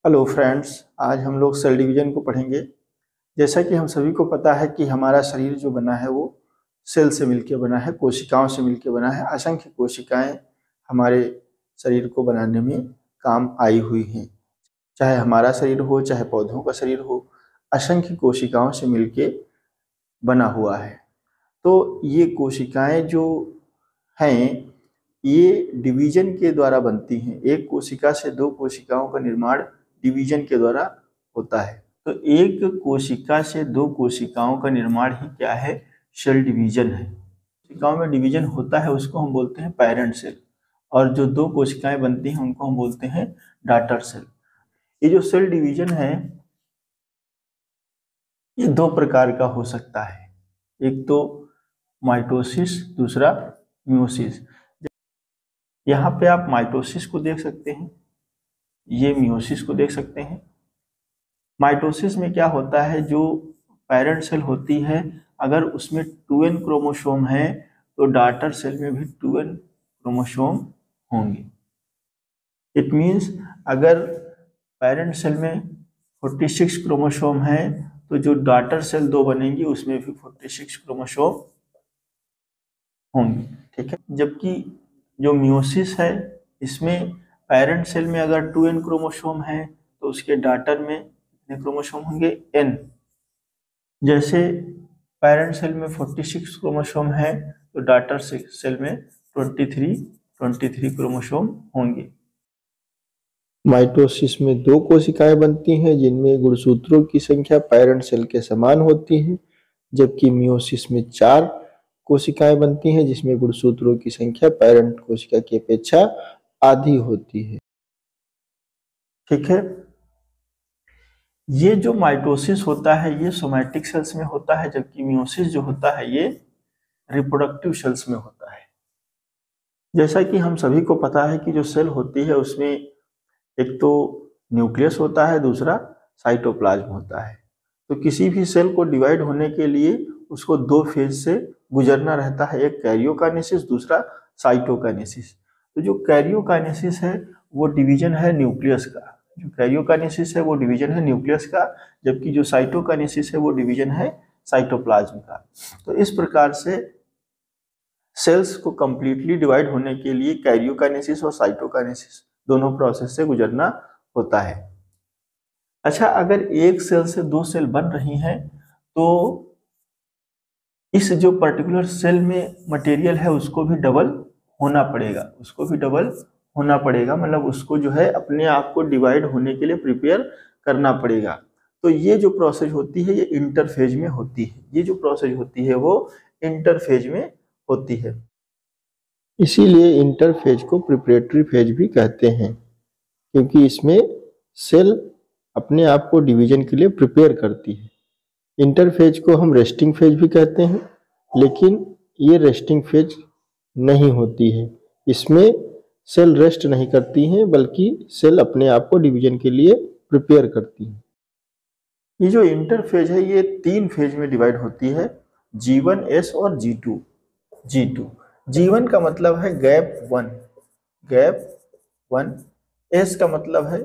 Hello friends, आज हम लोग सेल डिवीजन को पढ़ेंगे। जैसा कि हम सभी को पता है कि हमारा शरीर जो बना है वो सेल से मिलकर बना है, कोशिकाओं से मिलकर बना है। असंख्य कोशिकाएं हमारे शरीर को बनाने में काम आई हुई हैं। चाहे हमारा शरीर हो, चाहे पौधों का शरीर हो, असंख्य कोशिकाओं से मिलके बना हुआ है। तो ये कोशिकाएं जो हैं ये डिवीजन के द्वारा बनती हैं। एक कोशिका से दो कोशिकाओं का निर्माण डिवीजन के द्वारा होता है। तो एक कोशिका से दो कोशिकाओं का निर्माण ही क्या है? सेल डिवीजन है। कोशिकाओं में डिवीजन होता है उसको हम बोलते हैं पेरेंट सेल, और जो दो कोशिकाएं बनती हैं उनको हम बोलते हैं डॉटर सेल। ये जो सेल डिवीजन है ये दो प्रकार का हो सकता है, एक तो माइटोसिस, दूसरा मियोसिस। यहाँ पे आप माइटोसिस को देख सकते हैं, ये मियोसिस को देख सकते हैं। माइटोसिस में क्या होता है, जो पेरेंट सेल होती है अगर उसमें 2n क्रोमोसोम है तो डॉटर सेल में भी 2n क्रोमोसोम होंगे। इट मीन्स अगर पेरेंट सेल में 46 क्रोमोसोम है तो जो डॉटर सेल दो बनेंगी उसमें भी 46 क्रोमोसोम होंगे। ठीक है। जबकि जो मियोसिस है इसमें पेरेंट सेल में अगर 2n क्रोमोसोम है तो उसके डॉटर में कितने क्रोमोसोम होंगे? n। जैसे पेरेंट सेल में 46 क्रोमोसोम है तो डॉटर सेल में 23 क्रोमोसोम होंगे। माइटोसिस में दो कोशिकाएं बनती हैं जिनमें गुणसूत्रों की संख्या पेरेंट सेल के समान होती है, जबकि मियोसिस में 4 कोशिकाएं बनती हैं जिसमें गुणसूत्रों की संख्या पेरेंट कोशिका की अपेक्षा आधी होती है। ठीक है। ये जो माइटोसिस होता है ये सोमैटिक सेल्स में होता है, जबकि मियोसिस जो होता है ये रिप्रोडक्टिव सेल्स में होता है। जैसा कि हम सभी को पता है कि जो सेल होती है उसमें एक तो न्यूक्लियस होता है, दूसरा साइटोप्लाज्म होता है। तो किसी भी सेल को डिवाइड होने के लिए उसको दो फेज से गुजरना रहता है, एक कैरियोकाइनेसिस, दूसरा साइटोकाइनेसिस। तो जो कैरियोकाइनेसिस है वो डिवीजन है न्यूक्लियस का, जो कैरियोकाइनेसिस है वो डिवीजन है न्यूक्लियस का, जबकि जो साइटोकाइनेसिस है वो डिवीजन है साइटोप्लाज्म का। तो इस प्रकार से सेल्स को कंप्लीटली डिवाइड होने के लिए कैरियोकाइनेसिस और साइटोकाइनेसिस दोनों प्रोसेस से गुजरना होता है। अच्छा, अगर एक सेल से दो सेल बन रही हैं तो इस जो पर्टिकुलर सेल में मटेरियल है उसको भी डबल होना पड़ेगा, मतलब उसको जो है अपने आप को डिवाइड होने के लिए प्रिपेयर करना पड़ेगा। तो ये जो प्रोसेस होती है ये इंटरफेज में होती है, ये जो प्रोसेस होती है वो इंटरफेज में होती है। इसीलिए इंटरफेज को प्रिपरेटरी फेज भी कहते हैं, क्योंकि इसमें सेल अपने आप को डिवीजन के लिए प्रिपेयर करती है। इंटरफेज को हम रेस्टिंग फेज भी कहते हैं, लेकिन ये रेस्टिंग फेज नहीं होती है। इसमें सेल रेस्ट नहीं करती हैं, बल्कि सेल अपने आप को डिवीजन के लिए प्रिपेयर करती हैं। ये जो इंटरफेज है ये 3 फेज में डिवाइड होती है, G1, S और G2। G1 का मतलब है गैप 1, S का मतलब है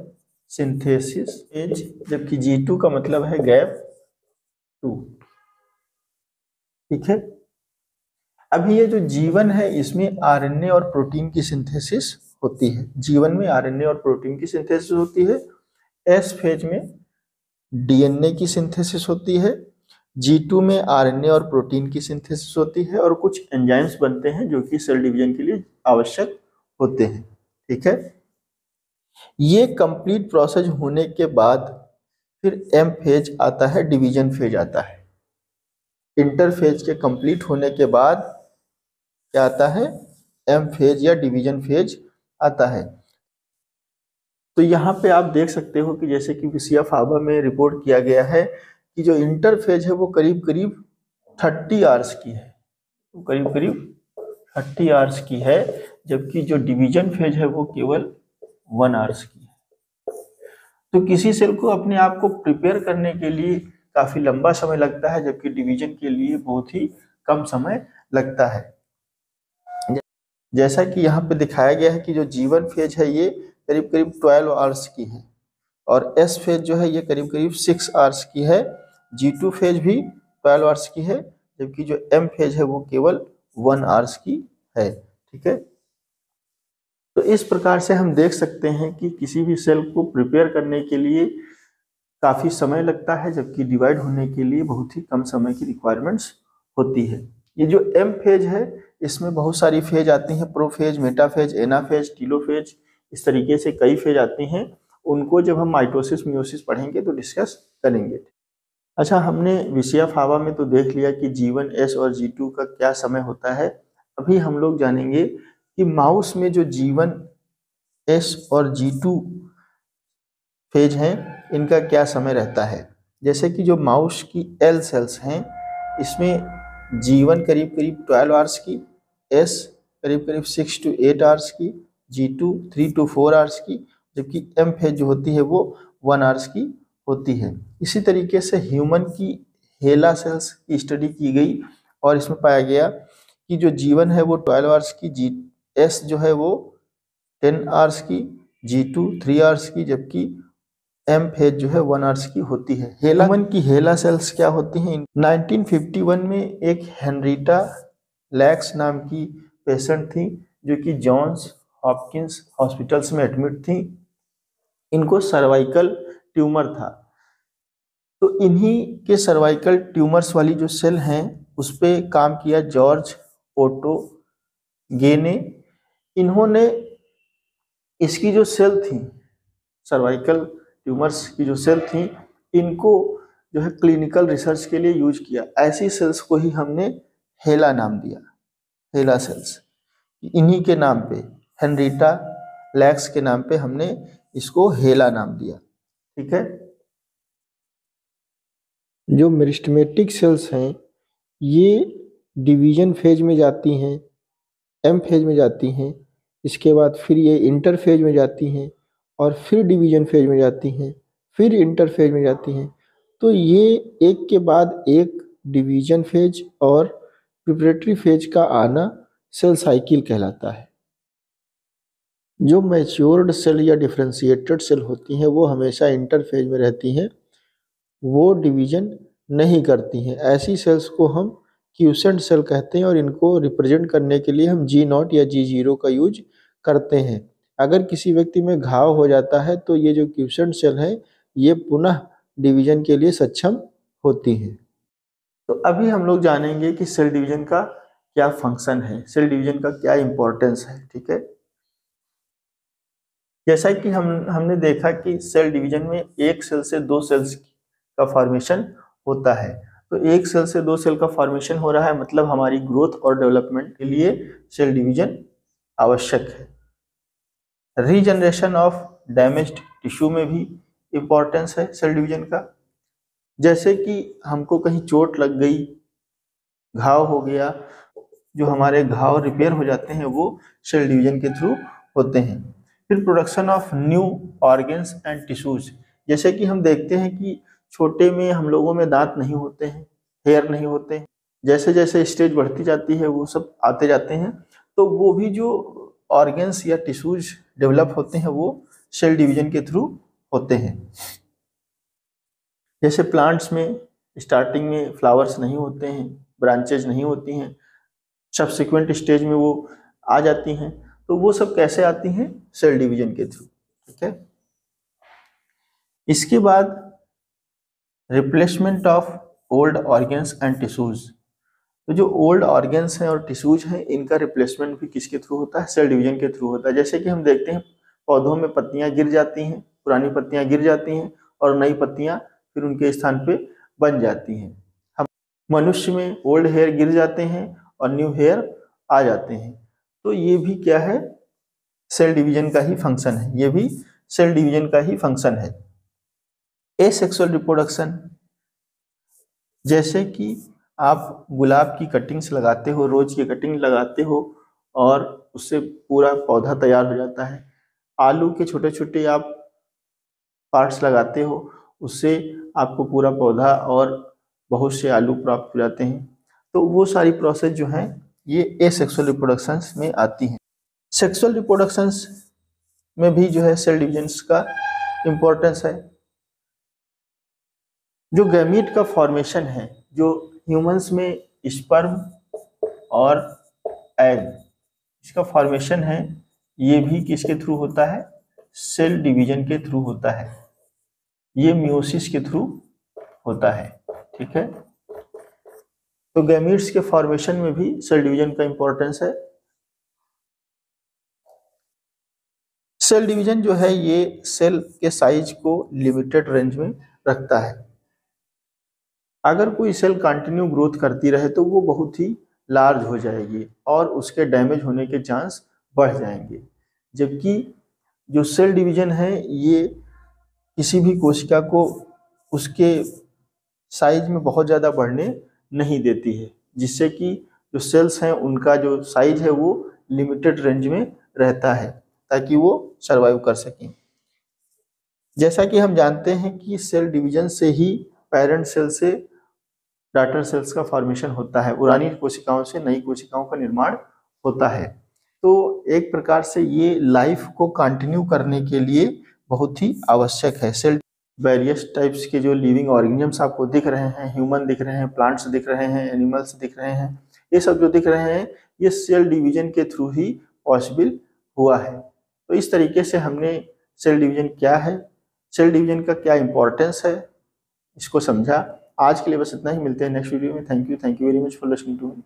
सिंथेसिस एज, जबकि G2 का मतलब है गैप 2। ठीक है। अभी ये जो G1 है इसमें आरएनए और प्रोटीन की सिंथेसिस होती है। G1 में आरएनए और प्रोटीन की सिंथेसिस होती है। S फेज में डीएनए की सिंथेसिस होती है। G2 में आरएनए और प्रोटीन की सिंथेसिस होती है और कुछ एंजाइम्स बनते हैं जो कि सेल डिवीजन के लिए आवश्यक होते हैं। ठीक है। ये कंप्लीट प्रोसेस होने के बाद फिर एम फेज आता है, डिवीजन फेज आता है। इंटरफेज के कंप्लीट होने के बाद क्या आता है? एम फेज या डिवीजन फेज आता है। तो यहाँ पे आप देख सकते हो कि जैसे कि विसिया फाबा में रिपोर्ट किया गया है कि जो इंटरफेज है वो करीब करीब 30 आवर्स की है, करीब 30 आवर्स की है, जबकि जो डिवीजन फेज है वो केवल 1 आवर्स की है। तो किसी सेल को अपने आप को प्रिपेयर करने के लिए काफी लंबा समय लगता है, जबकि डिवीजन के लिए बहुत ही कम समय लगता है। जैसा कि यहाँ पे दिखाया गया है कि जो G1 फेज है ये करीब करीब 12 आवर्स की है, और एस फेज जो है ये करीब करीब 6 आवर्स की है। G2 फेज भी 12 आवर्स की है, जबकि जो M फेज है वो केवल 1 आवर्स की है। ठीक है, तो इस प्रकार से हम देख सकते हैं कि किसी भी सेल को प्रिपेयर करने के लिए काफ़ी समय लगता है, जबकि डिवाइड होने के लिए बहुत ही कम समय की रिक्वायरमेंट्स होती है। ये जो M फेज है इसमें बहुत सारी फेज आती हैं, प्रोफेज, मेटाफेज, एनाफेज, टीलोफेज, इस तरीके से कई फेज आती हैं। उनको जब हम माइटोसिस मियोसिस पढ़ेंगे तो डिस्कस करेंगे। अच्छा, हमने विषया फावा में तो देख लिया कि G1, S और G2 का क्या समय होता है। अभी हम लोग जानेंगे कि माउस में जो G1, S और G2 फेज हैं इनका क्या समय रहता है। जैसे कि जो माउस की L सेल्स हैं इसमें G1 करीब करीब 12 आवर्स की, S करीब करीब 6 to 8 आवर्स की, G2 3 to 4 आवर्स की, जबकि M फेज जो होती है वो 1 आवर्स की होती है। इसी तरीके से ह्यूमन की हेला सेल्स की स्टडी की गई और इसमें पाया गया कि जो G1 है वो 12 आवर्स की, S जो है वो 10 आवर्स की, G2 3 आवर्स की, जबकि M फेज जो है 1 आवर्स की होती है। ह्यूमन की हेला सेल्स क्या होती हैं? 1951 में एक हेनरीटा लैक्स नाम की पेशेंट थी जो कि जॉन्स हॉपकिंस हॉस्पिटल्स में एडमिट थी। इनको सर्वाइकल ट्यूमर था, तो इन्हीं के सर्वाइकल ट्यूमर्स वाली जो सेल हैं उस पर काम किया जॉर्ज ओटो गे ने। इन्होंने इसकी जो सेल थी, सर्वाइकल ट्यूमर्स की जो सेल थी, इनको जो है क्लिनिकल रिसर्च के लिए यूज किया। ऐसी सेल्स को ही हमने हेला नाम दिया, हेला सेल्स। इन्हीं के नाम पे, हेनरीटा लैक्स के नाम पे हमने इसको हेला नाम दिया। ठीक है, जो मेरिस्टेमेटिक सेल्स हैं ये डिवीजन फेज में जाती हैं, M फेज में जाती हैं, इसके बाद फिर ये इंटर फेज में जाती हैं और फिर डिवीजन फेज में जाती हैं, फिर इंटर फेज में जाती हैं। तो ये एक के बाद एक डिवीजन फेज और प्रिपरेटरी फेज का आना सेल साइकिल कहलाता है। जो मैच्योर्ड सेल या डिफरेंशिएटेड सेल होती हैं वो हमेशा इंटर फेज में रहती हैं, वो डिवीजन नहीं करती हैं। ऐसी सेल्स को हम क्यूसेंट सेल कहते हैं और इनको रिप्रेजेंट करने के लिए हम G0 या G0 का यूज करते हैं। अगर किसी व्यक्ति में घाव हो जाता है तो ये जो क्यूसेंट सेल है ये पुनः डिवीजन के लिए सक्षम होती हैं। तो अभी हम लोग जानेंगे कि सेल डिवीजन का क्या फंक्शन है, सेल डिवीजन का क्या इंपॉर्टेंस है। ठीक है, जैसा कि हमने देखा कि सेल डिवीजन में एक सेल से दो सेल्स का फॉर्मेशन होता है। तो एक सेल से दो सेल का फॉर्मेशन हो रहा है, मतलब हमारी ग्रोथ और डेवलपमेंट के लिए सेल डिवीजन आवश्यक है। रीजनरेशन ऑफ डैमेज्ड टिश्यू में भी इंपॉर्टेंस है सेल डिवीजन का। जैसे कि हमको कहीं चोट लग गई, घाव हो गया, जो हमारे घाव रिपेयर हो जाते हैं वो सेल डिवीजन के थ्रू होते हैं। फिर production of new organs and tissues, जैसे कि हम देखते हैं कि छोटे में हम लोगों में दांत नहीं होते हैं, हेयर नहीं होते हैं, जैसे जैसे स्टेज बढ़ती जाती है वो सब आते जाते हैं, तो वो भी जो ऑर्गन्स या टिश्यूज डेवलप होते हैं वो सेल डिवीजन के थ्रू होते हैं। जैसे प्लांट्स में स्टार्टिंग में फ्लावर्स नहीं होते हैं, ब्रांचेज नहीं होती हैं, सब्सिक्वेंट स्टेज में वो आ जाती हैं, तो वो सब कैसे आती हैं? सेल डिवीजन के थ्रू। ठीक है, इसके बाद replacement of old organs and tissues. तो जो ओल्ड ऑर्गन्स हैं और टिश्यूज हैं इनका रिप्लेसमेंट भी किसके थ्रू होता है? सेल डिवीजन के थ्रू होता है। जैसे कि हम देखते हैं पौधों में पत्तियां गिर जाती हैं, पुरानी पत्तियां गिर जाती हैं और नई पत्तियां फिर उनके स्थान पे बन जाती हैं। हम मनुष्य में ओल्ड हेयर गिर जाते हैं और न्यू हेयर आ जाते हैं, तो ये भी क्या है? सेल डिवीजन का ही फंक्शन है, ये भी सेल डिवीजन का ही फंक्शन है। एसेक्सुअल रिप्रोडक्शन, जैसे कि आप गुलाब की कटिंग्स लगाते हो, रोज की कटिंग लगाते हो और उससे पूरा पौधा तैयार हो जाता है। आलू के छोटे छोटे आप पार्ट्स लगाते हो, उससे आपको पूरा पौधा और बहुत से आलू प्राप्त हो जाते हैं। तो वो सारी प्रोसेस जो हैं ये एसेक्सुअल रिप्रोडक्शंस में आती हैं। सेक्सुअल रिप्रोडक्शंस में भी जो है सेल डिवीजन्स का इम्पोर्टेंस है। जो गैमीट का फॉर्मेशन है, जो ह्यूमंस में स्पर्म और एग, इसका फॉर्मेशन है, ये भी किसके थ्रू होता है? सेल डिवीजन के थ्रू होता है। ये मियोसिस के थ्रू होता है। ठीक है, तो गैमीट्स के फॉर्मेशन में भी सेल डिवीजन का इंपॉर्टेंस है। सेल डिवीजन जो है ये सेल के साइज को लिमिटेड रेंज में रखता है। अगर कोई सेल कंटिन्यू ग्रोथ करती रहे तो वो बहुत ही लार्ज हो जाएगी और उसके डैमेज होने के चांस बढ़ जाएंगे। जबकि जो सेल डिवीजन है ये किसी भी कोशिका को उसके साइज में बहुत ज़्यादा बढ़ने नहीं देती है, जिससे कि जो सेल्स हैं उनका जो साइज है वो लिमिटेड रेंज में रहता है ताकि वो सर्वाइव कर सकें। जैसा कि हम जानते हैं कि सेल डिवीजन से ही पेरेंट सेल से डॉटर सेल्स का फॉर्मेशन होता है, पुरानी कोशिकाओं से नई कोशिकाओं का निर्माण होता है। तो एक प्रकार से ये लाइफ को कंटिन्यू करने के लिए बहुत ही आवश्यक है। सेल वेरियस टाइप्स के जो लिविंग ऑर्गेनिजम्स आपको दिख रहे हैं, ह्यूमन दिख रहे हैं, प्लांट्स दिख रहे हैं, एनिमल्स दिख रहे हैं, ये सब जो दिख रहे हैं ये सेल डिवीजन के थ्रू ही पॉसिबल हुआ है। तो इस तरीके से हमने सेल डिवीजन क्या है, सेल डिवीजन का क्या इंपॉर्टेंस है, इसको समझा। आज के लिए बस इतना ही, मिलते हैं नेक्स्ट वीडियो में। Thank you very much for listening to me.